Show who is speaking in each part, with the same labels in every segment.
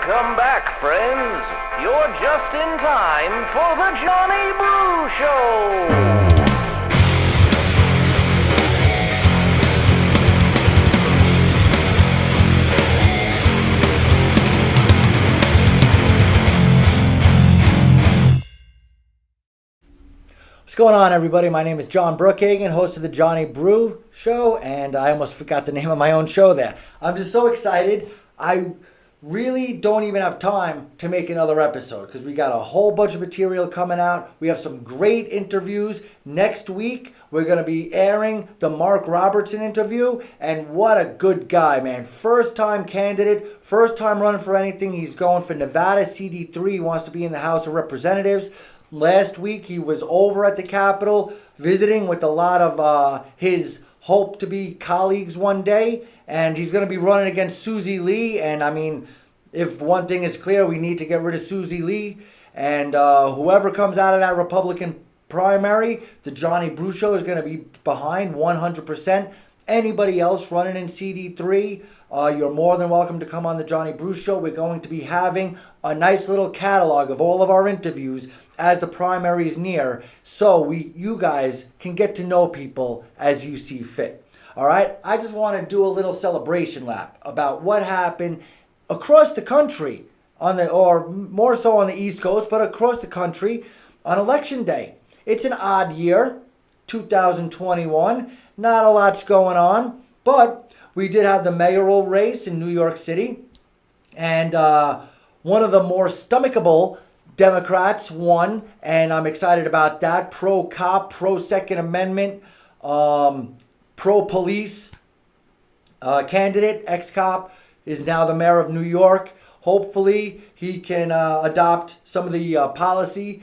Speaker 1: Welcome back, friends. You're just in time for the Johnny Brew Show.
Speaker 2: What's going on, everybody? My name is John Brookhagen, host of the Johnny Brew Show, and I almost forgot the name of my own show there. I'm just so excited. I really don't even have time to make another episode because we got a whole bunch of material coming out. We have some great interviews. Next week, we're going to be airing the Mark Robertson interview, and what a good guy, man. First-time candidate, first time running for anything. He's going for Nevada CD3. He wants to be in the House of Representatives. Last week, he was over at the Capitol visiting with a lot of his hope-to-be colleagues one day, and he's going to be running against Susie Lee. And, I mean, if one thing is clear, we need to get rid of Susie Lee. And whoever comes out of that Republican primary, the Johnny Brew Show is going to be behind 100%. Anybody else running in CD3, you're more than welcome to come on the Johnny Brew Show. We're going to be having a nice little catalog of all of our interviews as the primaries near, so you guys can get to know people as you see fit. All right, I just want to do a little celebration lap about what happened across the country or more so on the East Coast, but across the country on Election Day. It's an odd year, 2021. Not a lot's going on, but we did have the mayoral race in New York City, and one of the more stomachable Democrats won, and I'm excited about that. Pro-cop, pro-Second Amendment, pro-police candidate, ex-cop, is now the mayor of New York. Hopefully, he can adopt some of the policy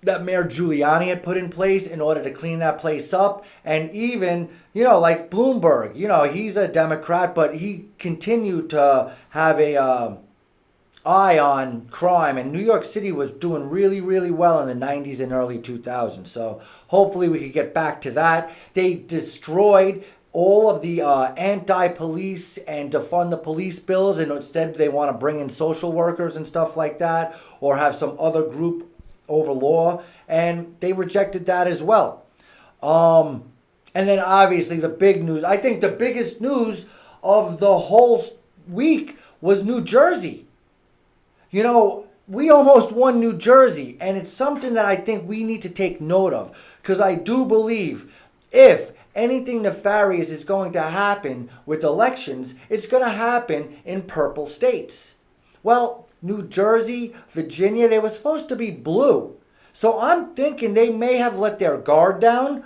Speaker 2: that Mayor Giuliani had put in place in order to clean that place up. And even, like Bloomberg, he's a Democrat, but he continued to have a eye on crime, and New York City was doing really, really well in the 90s and early 2000s. So hopefully we could get back to that. They destroyed all of the anti-police and defund the police bills, and instead they want to bring in social workers and stuff like that, or have some other group over law, and they rejected that as well. And then obviously the big news, I think the biggest news of the whole week was New Jersey. We almost won New Jersey, and it's something that I think we need to take note of, because I do believe if anything nefarious is going to happen with elections, it's going to happen in purple states. Well, New Jersey, Virginia, they were supposed to be blue. So I'm thinking they may have let their guard down.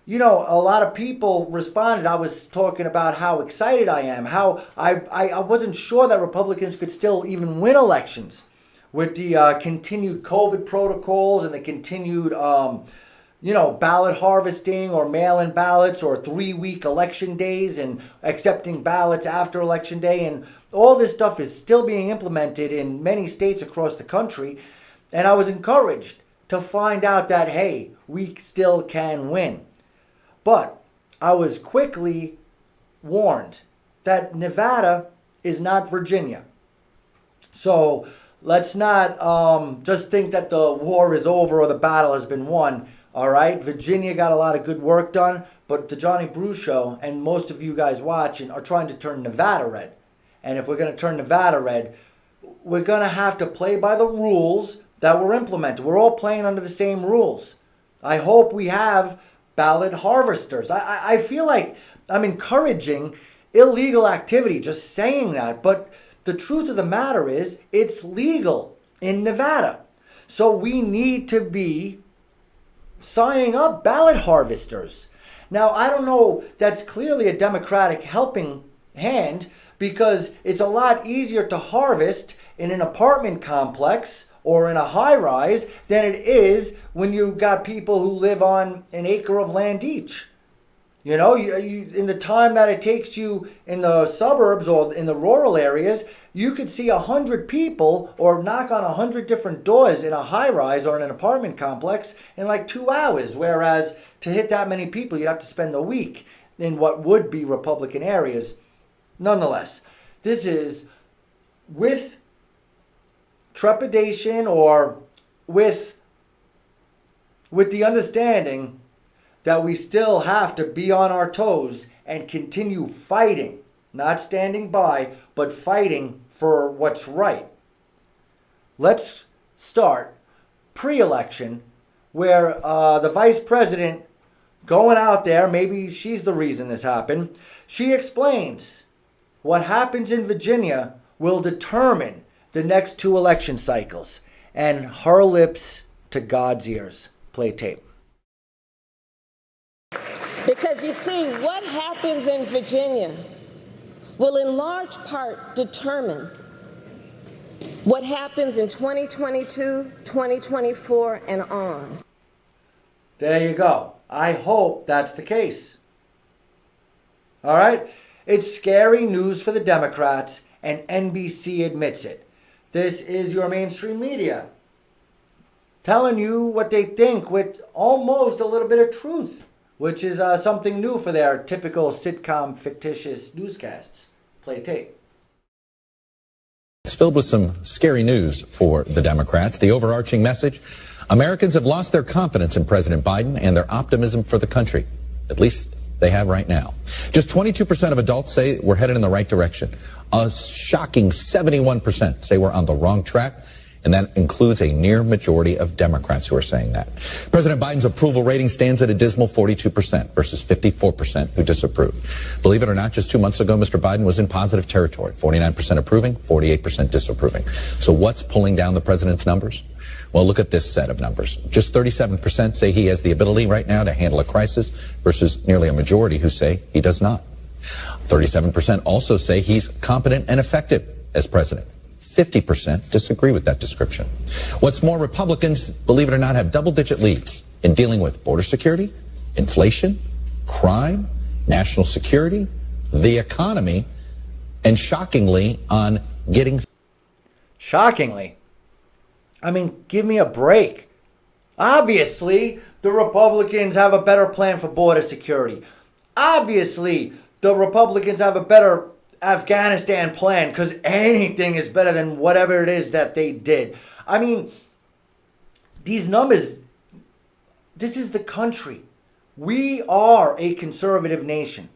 Speaker 2: A lot of people responded. I was talking about how excited I am, how I wasn't sure that Republicans could still even win elections with the continued COVID protocols and the continued, ballot harvesting or mail-in ballots or 3-week election days and accepting ballots after election day. And all this stuff is still being implemented in many states across the country. And I was encouraged to find out that, hey, we still can win. But I was quickly warned that Nevada is not Virginia. So let's not just think that the war is over or the battle has been won. All right, Virginia got a lot of good work done, but the Johnny Brew Show and most of you guys watching are trying to turn Nevada red. And if we're going to turn Nevada red, we're going to have to play by the rules that were implemented. We're all playing under the same rules. I hope we have ballot harvesters. I feel like I'm encouraging illegal activity just saying that, but the truth of the matter is it's legal in Nevada. So we need to be signing up ballot harvesters. Now, I don't know, that's clearly a Democratic helping hand, because it's a lot easier to harvest in an apartment complex or in a high rise than it is when you've got people who live on an acre of land each. You in the time that it takes you in the suburbs or in the rural areas, you could see 100 people or knock on 100 different doors in a high rise or in an apartment complex in like 2 hours. Whereas to hit that many people, you'd have to spend a week in what would be Republican areas. Nonetheless, this is with trepidation or with the understanding that we still have to be on our toes and continue fighting, not standing by, but fighting for what's right. Let's start pre-election where the vice president going out there, maybe she's the reason this happened, she explains what happens in Virginia will determine the next 2 election cycles. And her lips to God's ears. Play tape.
Speaker 3: Because you see, what happens in Virginia will in large part determine what happens in 2022, 2024, and on.
Speaker 2: There you go. I hope that's the case. All right? It's scary news for the Democrats, and NBC admits it. This is your mainstream media telling you what they think with almost a little bit of truth, which is something new for their typical sitcom fictitious newscasts. Play tape.
Speaker 4: It's filled with some scary news for the Democrats. The overarching message: Americans have lost their confidence in President Biden and their optimism for the country. At least they have right now. Just 22% of adults say we're headed in the right direction. A shocking 71% say we're on the wrong track. And that includes a near majority of Democrats who are saying that. President Biden's approval rating stands at a dismal 42% versus 54% who disapprove. Believe it or not, just 2 months ago, Mr. Biden was in positive territory, 49% approving, 48% disapproving. So what's pulling down the president's numbers? Well, look at this set of numbers. Just 37% say he has the ability right now to handle a crisis versus nearly a majority who say he does not. 37% also say he's competent and effective as president. 50% disagree with that description. What's more, Republicans, believe it or not, have double-digit leads in dealing with border security, inflation, crime, national security, the economy, and shockingly on getting...
Speaker 2: Shockingly? I mean, give me a break. Obviously, the Republicans have a better plan for border security. Obviously, the Republicans have a better Afghanistan plan, because anything is better than whatever it is that they did. I mean, these numbers, this is the country. We are a conservative nation.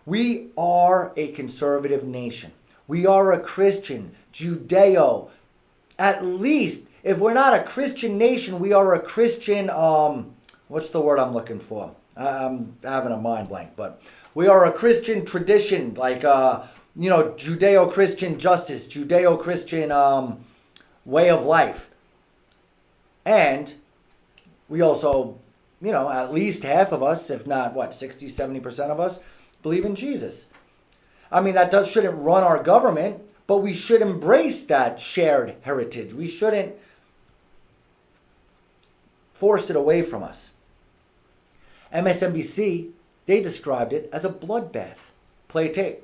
Speaker 2: We are a conservative nation. We are a Christian, Judeo. At least, if we're not a Christian nation, we are a Christian, what's the word I'm looking for? I'm having a mind blank, but we are a Christian tradition, like, Judeo-Christian justice, Judeo-Christian way of life. And we also, at least half of us, if not, 60, 70% of us, believe in Jesus. I mean, that shouldn't run our government, but we should embrace that shared heritage. We shouldn't force it away from us. MSNBC, they described it as a bloodbath. Play tape.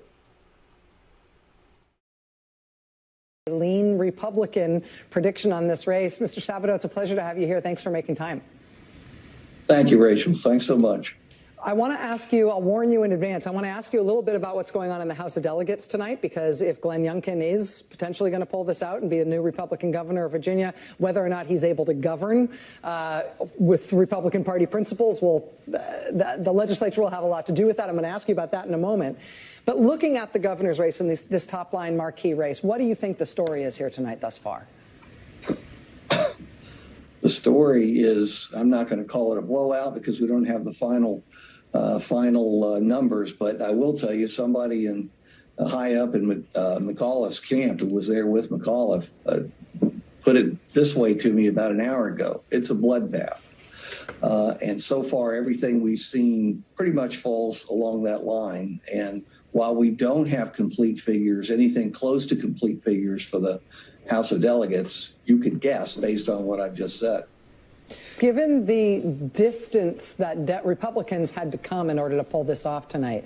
Speaker 5: Lean Republican prediction on this race. Mr. Sabato, it's a pleasure to have you here. Thanks for making time.
Speaker 6: Thank you, Rachel. Thanks so much.
Speaker 5: I want to ask you, I'll warn you in advance, I want to ask you a little bit about what's going on in the House of Delegates tonight, because if Glenn Youngkin is potentially going to pull this out and be the new Republican governor of Virginia, whether or not he's able to govern with Republican Party principles, well, the legislature will have a lot to do with that. I'm going to ask you about that in a moment. But looking at the governor's race and this top-line marquee race, what do you think the story is here tonight thus far?
Speaker 6: The story is, I'm not going to call it a blowout because we don't have the final numbers, but I will tell you somebody high up in McAuliffe's camp who was there with McAuliffe put it this way to me about an hour ago. It's a bloodbath. And so far, everything we've seen pretty much falls along that line. And while we don't have complete figures, anything close to complete figures for the House of Delegates, you could guess based on what I've just said.
Speaker 5: Given the distance that Republicans had to come in order to pull this off tonight.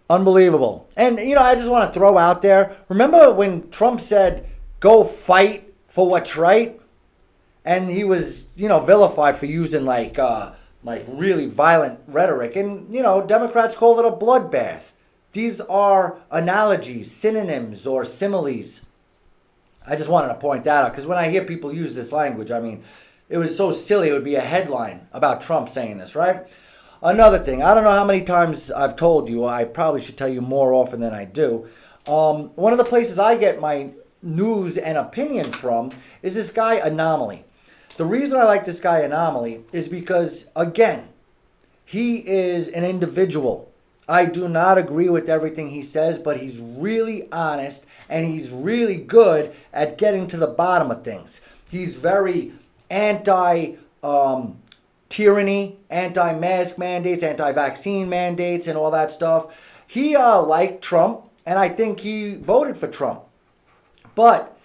Speaker 2: Unbelievable. And, I just want to throw out there, remember when Trump said, go fight for what's right? And he was, vilified for using like really violent rhetoric. And, Democrats call it a bloodbath. These are analogies, synonyms, or similes. I just wanted to point that out because when I hear people use this language, I mean, it was so silly. It would be a headline about Trump saying this, right? Another thing, I don't know how many times I've told you. I probably should tell you more often than I do. One of the places I get my news and opinion from is this guy Anomaly. The reason I like this guy Anomaly is because, again, he is an individual. I do not agree with everything he says, but he's really honest and he's really good at getting to the bottom of things. He's very anti-tyranny, anti-mask mandates, anti-vaccine mandates, and all that stuff. He liked Trump, and I think he voted for Trump. But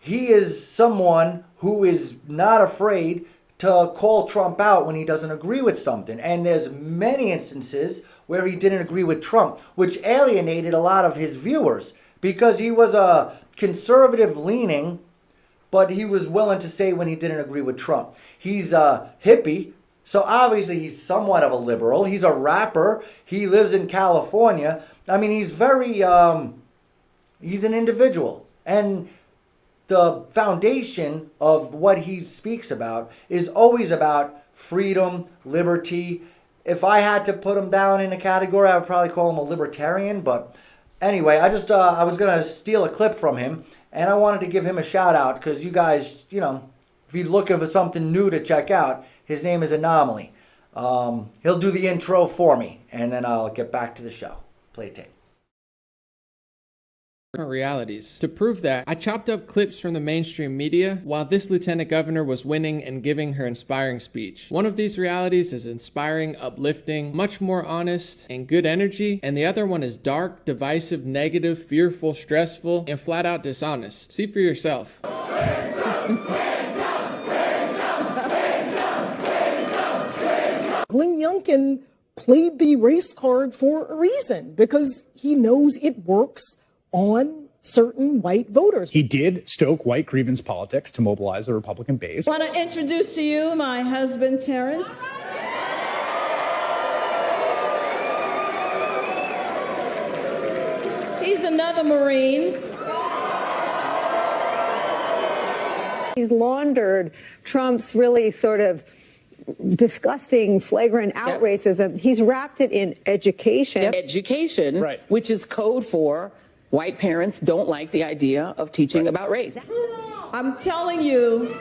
Speaker 2: he is someone who is not afraid to call Trump out when he doesn't agree with something. And there's many instances where he didn't agree with Trump, which alienated a lot of his viewers because he was a conservative leaning, but he was willing to say when he didn't agree with Trump. He's a hippie, so obviously he's somewhat of a liberal. He's a rapper. He lives in California. I mean, he's very, he's an individual. And the foundation of what he speaks about is always about freedom, liberty. If I had to put him down in a category, I would probably call him a libertarian. But anyway, I was going to steal a clip from him, and I wanted to give him a shout out because you guys, you know, if you're looking for something new to check out, his name is Anomaly. He'll do the intro for me, and then I'll get back to the show. Play tape.
Speaker 7: Realities. To prove that, I chopped up clips from the mainstream media while this lieutenant governor was winning and giving her inspiring speech. One of these realities is inspiring, uplifting, much more honest, and good energy, and the other one is dark, divisive, negative, fearful, stressful, and flat out dishonest. See for yourself.
Speaker 8: Glenn Youngkin played the race card for a reason because he knows it works on certain white voters.
Speaker 9: He did stoke white grievance politics to mobilize the Republican base.
Speaker 10: I want to introduce to you my husband, Terrence. He's another Marine.
Speaker 11: He's laundered Trump's really sort of disgusting, flagrant out racism. He's wrapped it in education.
Speaker 12: Education, right, which is code for white parents don't like the idea of teaching about race.
Speaker 10: I'm telling you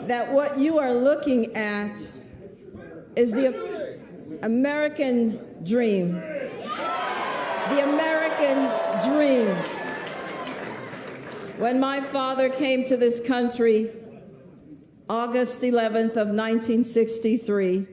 Speaker 10: that what you are looking at is the American dream. The American dream. When my father came to this country, August 11th of 1963,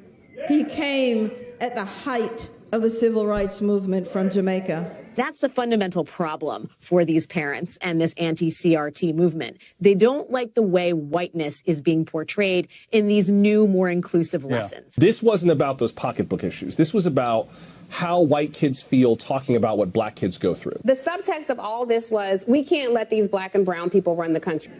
Speaker 10: he came at the height of the civil rights movement from Jamaica.
Speaker 13: That's the fundamental problem for these parents and this anti-CRT movement. They don't like the way whiteness is being portrayed in these new, more inclusive lessons.
Speaker 14: This wasn't about those pocketbook issues. This was about how white kids feel talking about what black kids go through.
Speaker 15: The subtext of all this was, we can't let these black and brown people run the country.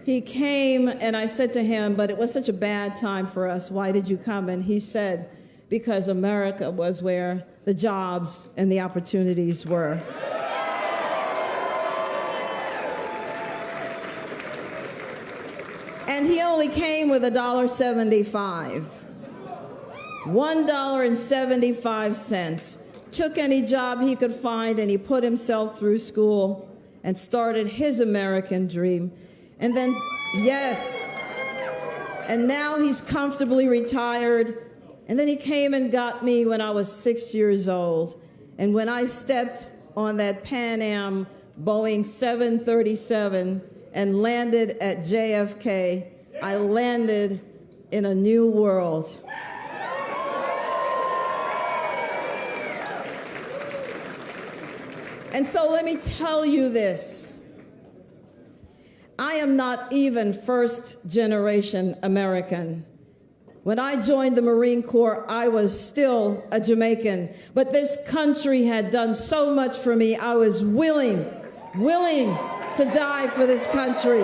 Speaker 10: He came and I said to him, but it was such a bad time for us. Why did you come? And he said, because America was where the jobs and the opportunities were. And he only came with $1.75. $1.75. Took any job he could find and he put himself through school and started his American dream. And then, yes, and now he's comfortably retired. And then he came and got me when I was 6 years old. And when I stepped on that Pan Am Boeing 737 and landed at JFK, I landed in a new world. And so let me tell you this. I am not even first-generation American. When I joined the Marine Corps, I was still a Jamaican. But this country had done so much for me, I was willing to die for this country.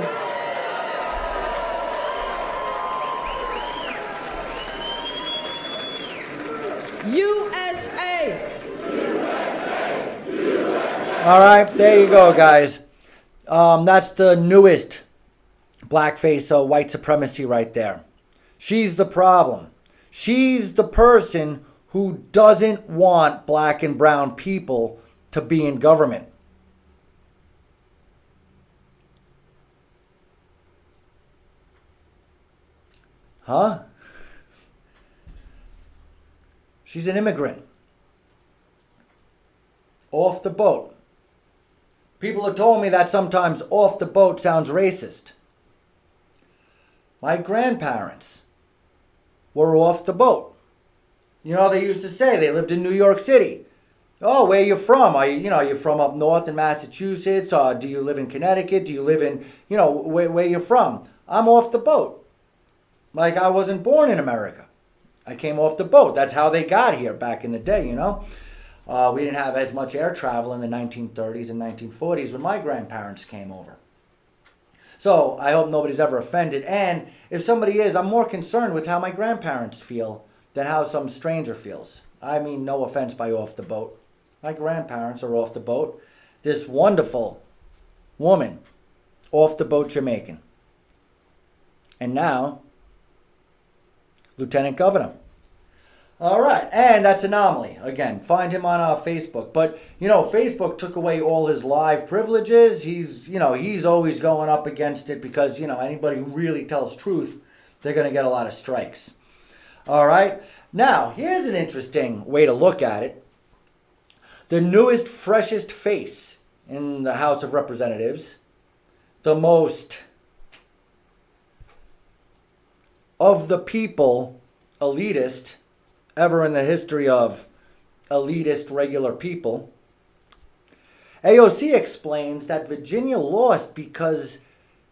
Speaker 10: USA!
Speaker 2: All right, there you go, guys. That's the newest blackface white supremacy right there. She's the problem. She's the person who doesn't want black and brown people to be in government. Huh? She's an immigrant. Off the boat. People have told me that sometimes off the boat sounds racist. My grandparents were off the boat. You know, they used to say they lived in New York City. Oh, where you from? Are you from up north in Massachusetts? Or do you live in Connecticut? Do you live in, where you from? I'm off the boat. Like I wasn't born in America. I came off the boat. That's how they got here back in the day, We didn't have as much air travel in the 1930s and 1940s when my grandparents came over. So I hope nobody's ever offended. And if somebody is, I'm more concerned with how my grandparents feel than how some stranger feels. I mean, no offense by off the boat. My grandparents are off the boat. This wonderful woman, off the boat Jamaican. And now, Lieutenant Governor. All right, and that's Anomaly. Again, find him on Facebook. But, Facebook took away all his live privileges. He's always going up against it because, anybody who really tells truth, they're going to get a lot of strikes. All right, now, here's an interesting way to look at it. The newest, freshest face in the House of Representatives, the most of the people elitist ever in the history of elitist regular people. AOC explains that Virginia lost because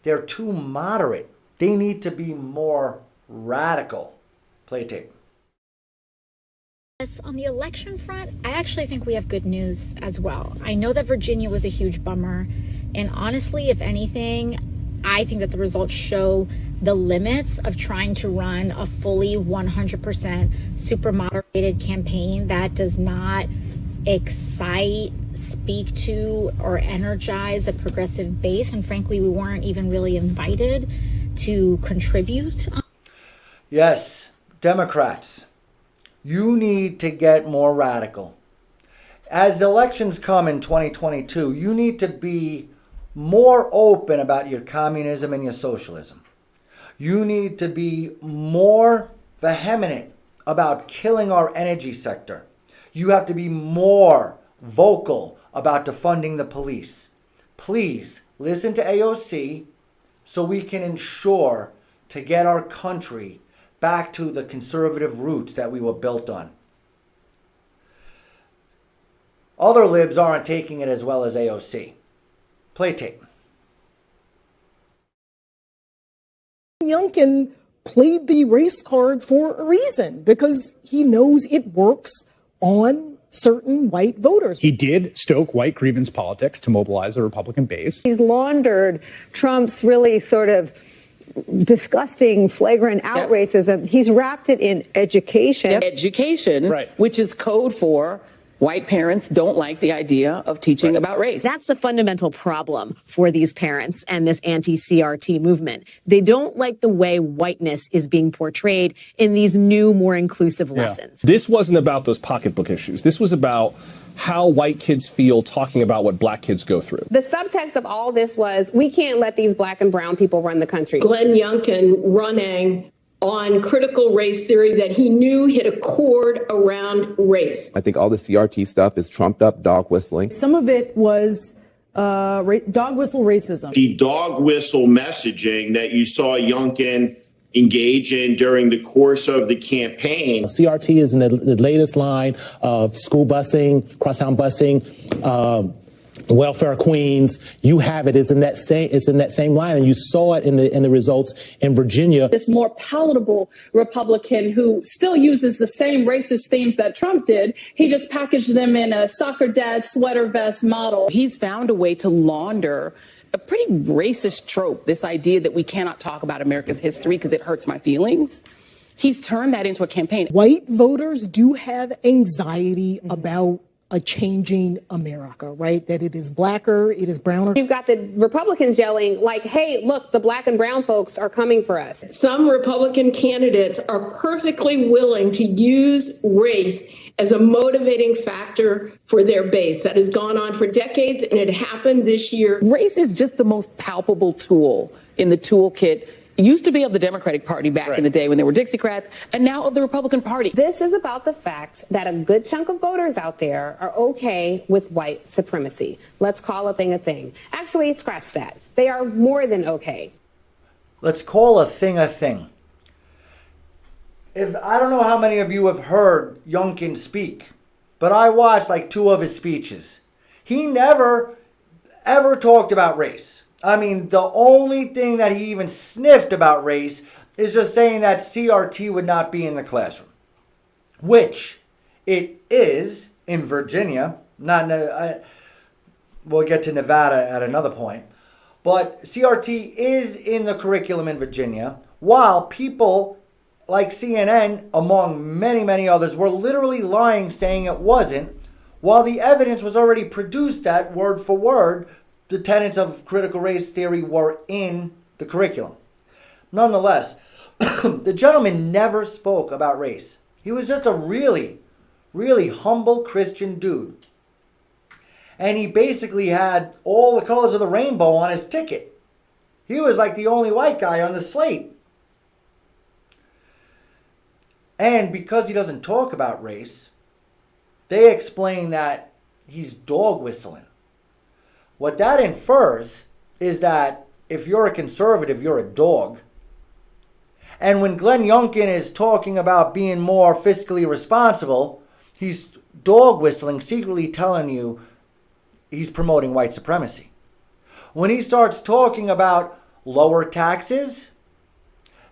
Speaker 2: they're too moderate. They need to be more radical. Play tape.
Speaker 16: On the election front, I actually think we have good news as well. I know that Virginia was a huge bummer. And honestly, if anything, I think that the results show the limits of trying to run a fully 100% super moderated campaign that does not excite, speak to, or energize a progressive base. And frankly, we weren't even really invited to contribute.
Speaker 2: Yes, Democrats, you need to get more radical. As elections come in 2022, you need to be more open about your communism and your socialism. You need to be more vehement about killing our energy sector. You have to be more vocal about defunding the police. Please listen to AOC so we can ensure to get our country back to the conservative roots that we were built on. Other libs aren't taking it as well as AOC. Play tape.
Speaker 8: Youngkin played the race card for a reason because he knows it works on certain white voters.
Speaker 9: He did stoke white grievance politics to mobilize the Republican base.
Speaker 11: He's laundered Trump's really sort of disgusting, flagrant out racism. He's wrapped it in education.
Speaker 12: Education, which is code for white parents don't like the idea of teaching about race.
Speaker 13: That's the fundamental problem for these parents and this anti-CRT movement. They don't like the way whiteness is being portrayed in these new, more inclusive lessons.
Speaker 14: This wasn't about those pocketbook issues. This was about how white kids feel talking about what black kids go through.
Speaker 15: The subtext of all this was, we can't let these black and brown people run the country.
Speaker 17: Glenn Youngkin running on critical race theory that he knew hit a chord around race.
Speaker 18: I think all the CRT stuff is trumped up dog whistling.
Speaker 19: Some of it was dog whistle racism.
Speaker 20: The dog whistle messaging that you saw Youngkin engage in during the course of the campaign.
Speaker 21: CRT is in the latest line of school busing, crosstown busing, welfare queens. You have it. It's in that same line, and you saw it in the results in Virginia.
Speaker 22: This more palatable Republican who still uses the same racist themes that Trump did. He just packaged them in a soccer dad sweater vest model.
Speaker 12: He's found a way to launder a pretty racist trope, this idea that we cannot talk about America's history because it hurts my feelings. He's turned that into a campaign.
Speaker 8: White voters do have anxiety about a changing America, right? That it is blacker, it is browner.
Speaker 15: You've got the Republicans yelling like, hey, look, the black and brown folks are coming for us.
Speaker 17: Some Republican candidates are perfectly willing to use race as a motivating factor for their base. That has gone on for decades, and it happened this year.
Speaker 12: Race is just the most palpable tool in the toolkit. It used to be of the Democratic Party back in the day when there were Dixiecrats, and now of the Republican Party.
Speaker 15: This is about the fact that a good chunk of voters out there are okay with white supremacy. Let's call a thing a thing. Actually, scratch that. They are more than okay.
Speaker 2: Let's call a thing a thing. I don't know how many of you have heard Youngkin speak, but I watched like 2 of his speeches. He never, ever talked about race. I mean, the only thing that he even sniffed about race is just saying that CRT would not be in the classroom, which it is in Virginia. We'll get to Nevada at another point. But CRT is in the curriculum in Virginia, while people like CNN, among many, many others, were literally lying, saying it wasn't, while the evidence was already produced that, word for word, the tenets of critical race theory were in the curriculum. Nonetheless, the gentleman never spoke about race. He was just a really, really humble Christian dude. And he basically had all the colors of the rainbow on his ticket. He was like the only white guy on the slate. And because he doesn't talk about race, they explain that he's dog whistling. What that infers is that if you're a conservative, you're a dog. And when Glenn Youngkin is talking about being more fiscally responsible, he's dog whistling, secretly telling you he's promoting white supremacy. When he starts talking about lower taxes,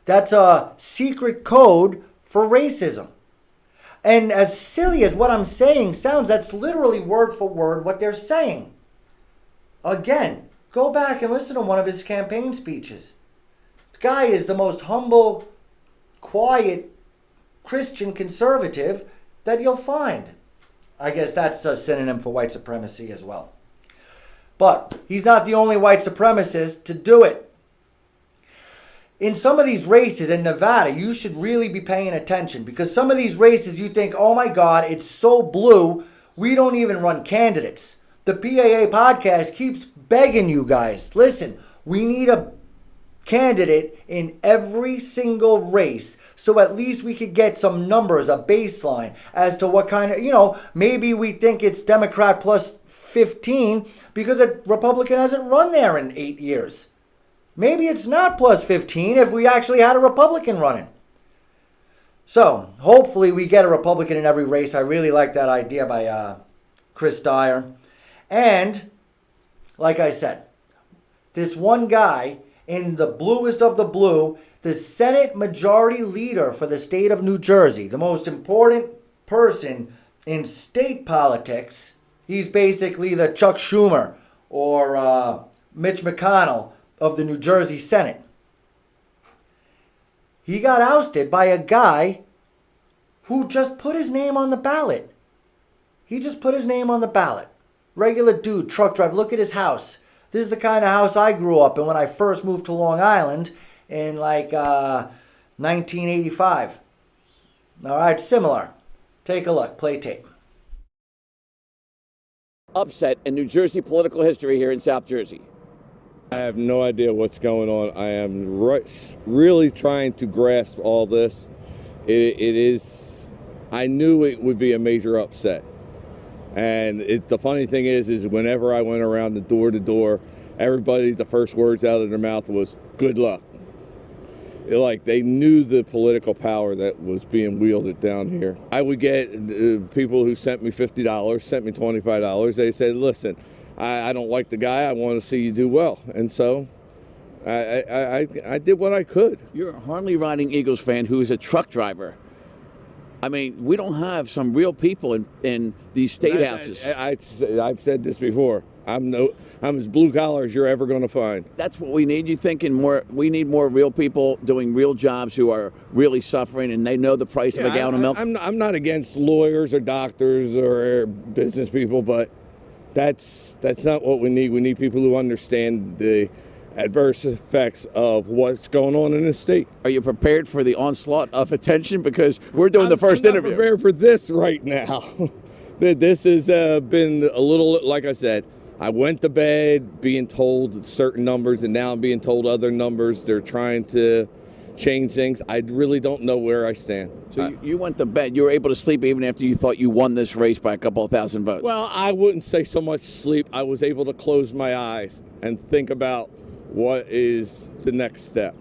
Speaker 2: that's a secret code for racism. And as silly as what I'm saying sounds, that's literally word for word what they're saying. Again, go back and listen to one of his campaign speeches. The guy is the most humble, quiet Christian conservative that you'll find. I guess that's a synonym for white supremacy as well. But he's not the only white supremacist to do it. In some of these races in Nevada, you should really be paying attention, because some of these races you think, oh my God, it's so blue, we don't even run candidates. The PAA podcast keeps begging you guys, listen, we need a candidate in every single race, so at least we could get some numbers, a baseline as to what kind of, maybe we think it's Democrat plus 15 because a Republican hasn't run there in 8 years. Maybe it's not plus 15 if we actually had a Republican running. So hopefully we get a Republican in every race. I really like that idea by Chris Dyer. And like I said, this one guy in the bluest of the blue, the Senate Majority Leader for the state of New Jersey, the most important person in state politics. He's basically the Chuck Schumer or Mitch McConnell of the New Jersey Senate. He got ousted by a guy who just put his name on the ballot. He just put his name on the ballot. Regular dude, truck driver. Look at his house. This is the kind of house I grew up in when I first moved to Long Island in 1985. All right, similar. Take a look. Play tape.
Speaker 1: Upset in New Jersey political history here in South Jersey.
Speaker 3: I have no idea what's going on. I am really trying to grasp all this. It is, I knew it would be a major upset. And the funny thing is whenever I went around the door to door, everybody, the first words out of their mouth was, good luck. Like they knew the political power that was being wielded down here. I would get people who sent me $50, sent me $25. They said, listen, I don't like the guy. I want to see you do well. And so I did what I could.
Speaker 1: You're a hardly riding Eagles fan who is a truck driver. I mean, we don't have some real people in these state houses.
Speaker 3: I've said this before. I'm as blue collar as you're ever going to find.
Speaker 1: That's what we need. You thinking more? We need more real people doing real jobs who are really suffering and they know the price of a gallon of milk.
Speaker 3: I'm not against lawyers or doctors or business people, but that's not what we need. We need people who understand the adverse effects of what's going on in the state.
Speaker 1: Are you prepared for the onslaught of attention? Because we're doing the first interview.
Speaker 3: I'm prepared for this right now. This has been a little, like I said, I went to bed being told certain numbers, and now I'm being told other numbers. They're trying to change things. I really don't know where I stand.
Speaker 1: So you went to bed. You were able to sleep even after you thought you won this race by a couple of thousand votes.
Speaker 3: Well, I wouldn't say so much sleep. I was able to close my eyes and think about what is the next step.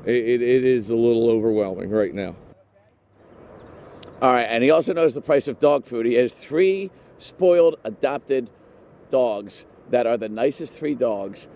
Speaker 3: It is a little overwhelming right now.
Speaker 1: All right, and he also knows the price of dog food. He has 3 spoiled, adopted dogs that are the nicest 3 dogs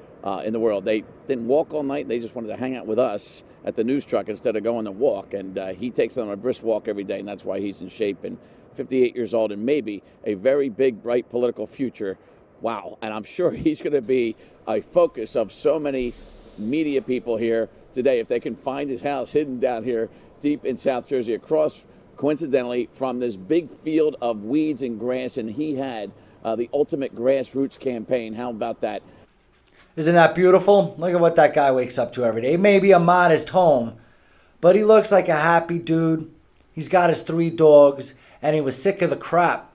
Speaker 1: in the world. They didn't walk all night. They just wanted to hang out with us at the news truck instead of going to walk. And he takes them on a brisk walk every day, and that's why he's in shape. And 58 years old and maybe a very big, bright political future. Wow. And I'm sure he's going to be a focus of so many media people here today. If they can find his house hidden down here deep in South Jersey, across, coincidentally, from this big field of weeds and grass. And he had the ultimate grassroots campaign. How about that?
Speaker 2: Isn't that beautiful? Look at what that guy wakes up to every day. It may be a modest home, but he looks like a happy dude. He's got his 3 dogs, and he was sick of the crap.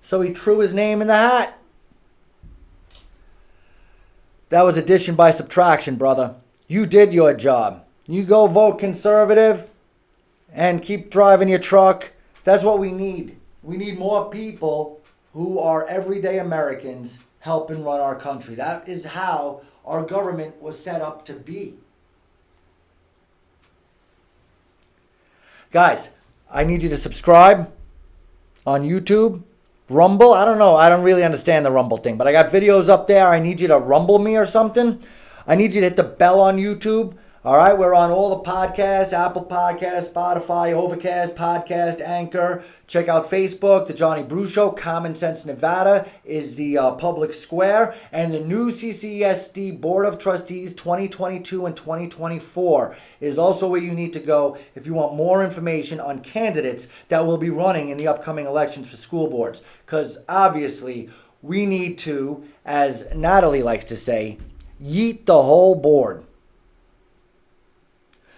Speaker 2: So he threw his name in the hat. That was addition by subtraction, brother. You did your job. You go vote conservative and keep driving your truck. That's what we need. We need more people who are everyday Americans helping run our country. That is how our government was set up to be. Guys, I need you to subscribe on YouTube. Rumble? I don't know. I don't really understand the Rumble thing, but I got videos up there. I need you to rumble me or something. I need you to hit the bell on YouTube. All right, we're on all the podcasts, Apple Podcasts, Spotify, Overcast, Podcast, Anchor. Check out Facebook, The Johnny Brew Show. Common Sense Nevada is the public square. And the new CCSD Board of Trustees 2022 and 2024 is also where you need to go if you want more information on candidates that will be running in the upcoming elections for school boards. Because obviously, we need to, as Natalie likes to say, yeet the whole board.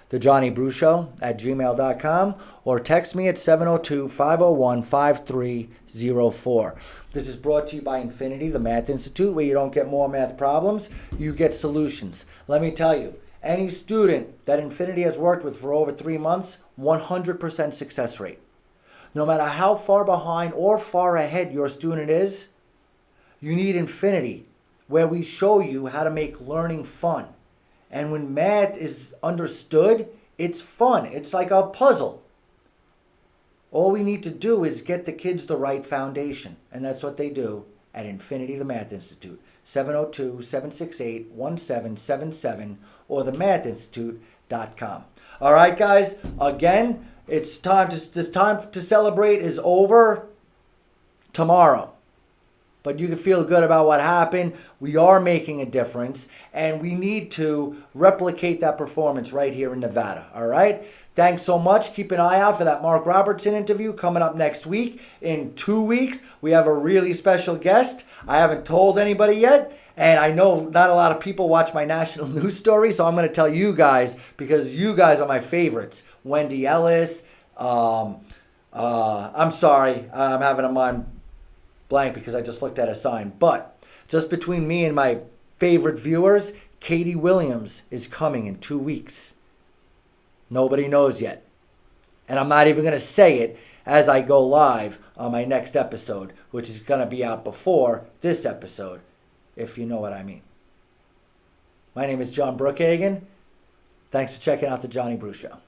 Speaker 2: The Johnny Brew Show at gmail.com or text me at 702-501-5304. This is brought to you by Infinity, the Math Institute, where you don't get more math problems, you get solutions. Let me tell you, any student that Infinity has worked with for over 3 months, 100% success rate. No matter how far behind or far ahead your student is, you need Infinity, where we show you how to make learning fun. And when math is understood, it's fun. It's like a puzzle. All we need to do is get the kids the right foundation. And that's what they do at Infinity, the Math Institute. 702-768-1777 or themathinstitute.com. All right, guys. Again, this time to celebrate is over tomorrow. But you can feel good about what happened. We are making a difference, and we need to replicate that performance right here in Nevada, all right? Thanks so much. Keep an eye out for that Mark Robertson interview coming up next week. In 2 weeks, we have a really special guest. I haven't told anybody yet, and I know not a lot of people watch my national news story, so I'm going to tell you guys because you guys are my favorites. Wendy Ellis. I'm sorry. I'm having a mind blank because I just looked at a sign. But just between me and my favorite viewers, Katie Williams is coming in 2 weeks. Nobody knows yet. And I'm not even going to say it as I go live on my next episode, which is going to be out before this episode, if you know what I mean. My name is John Brookhagen. Thanks for checking out The Johnny Brew Show.